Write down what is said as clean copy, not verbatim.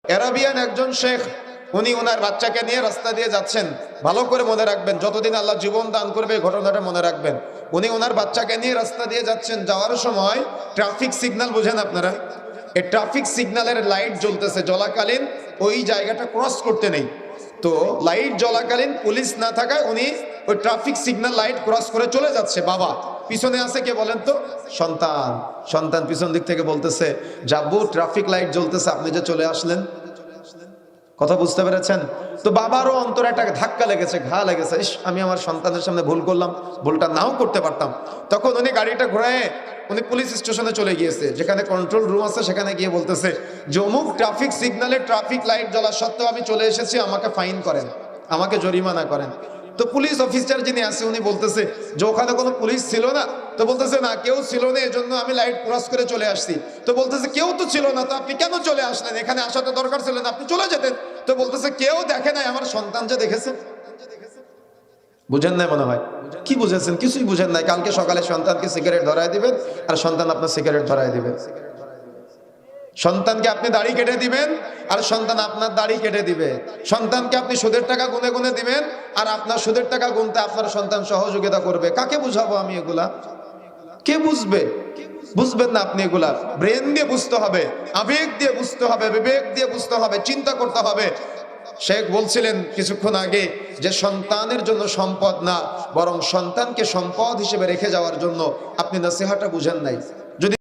Arabian একজন শেখ, উনি ওনার বাচ্চাকে নিয়ে রাস্তা দিয়ে যাচ্ছেন। ভালো করে মনে রাখবেন, যতদিন আল্লাহ জীবন দান করবে এই ঘটনাটা মনে রাখবেন। উনি ওনার বাচ্চাকে নিয়ে রাস্তা দিয়ে যাচ্ছেন, যাওয়ার সময় ট্রাফিক সিগন্যাল বুঝেন আপনারা, এই ট্রাফিক সিগন্যালের লাইট জ্বলতেছে, জ্বলাকালীন ওই জায়গাটা ক্রস করতে নেই। তো লাইট জ্বলাকালীন পুলিশ না থাকায় উনি ওই ট্রাফিক সিগন্যাল লাইট ক্রস করে চলে যাচ্ছে। বাবা পিছনে আছে কে বলেন তো? সন্তান। সন্তান পিছন দিক থেকে বলতেছে, যাবো ট্রাফিক লাইট জ্বলতেছে, আপনি যে চলে আসলেন। কথা বুঝতে পেরেছেন? তো বাবারও অন্তরে একটা ধাক্কা লেগেছে, ঘা লেগেছে, ইস আমি আমার সন্তানের সামনে ভুল করলাম, ভুলটা নাও করতে পারতাম। তখন উনি গাড়িটা ঘোরায় উনি পুলিশ স্টেশনে চলে গিয়েছে, যেখানে কন্ট্রোল রুম আছে, সেখানে গিয়ে বলতেছে যে অমুক ট্রাফিক সিগন্যালে ট্রাফিক লাইট জ্বলা সত্ত্বেও আমি চলে এসেছি, আমাকে ফাইন করেন, আমাকে জরিমানা করেন। তো পুলিশ অফিসার যিনি আছে উনি বলতেছে যে ওখানে কোনো পুলিশ ছিল না? তো বলতেছে না, কেউ ছিল না, এজন্য আমি লাইট ক্রস করে চলে আসছি। তো বলতেছে কেউ তো ছিল না, তো আপনি কেন চলে আসলেন? এখানে আসা তো দরকার ছিল না, আপনি চলে যেতেন। তো বলতেছে কেউ দেখে নাই, আমার সন্তান যে দেখেছে। বুঝেন নাই মনে হয়? কি বুঝেছেন? কিছুই বুঝেন নাই। কালকে সকালে সন্তানকে সিগারেট ধরায় দিবেন আর সন্তান আপনার সিগারেট ধরায় দিবে। সন্তানকে আপনি দাড়ি কেটে দিবেন আর সন্তান আপনার দাড়ি কেটে দিবে। সন্তানকে আপনি সুদের টাকা গুনে গুনে দিবেন আর আপনার সুদের টাকা গুনতে আপনার সন্তান সহযোগিতা করবে। কাকে বুঝাবো আমি এগুলা? কে বুঝবে? বুঝবেন না আপনি এগুলা। ব্রেন দিয়ে বুঝতে হবে, আবেগ দিয়ে বুঝতে হবে, বিবেক দিয়ে বুঝতে হবে, চিন্তা করতে হবে। শেখ বলছিলেন কিছুক্ষণ আগে যে সন্তানের জন্য সম্পদ না, বরং সন্তানকে সম্পদ হিসেবে রেখে যাওয়ার জন্য আপনি নসিহতটা বুঝেন নাই।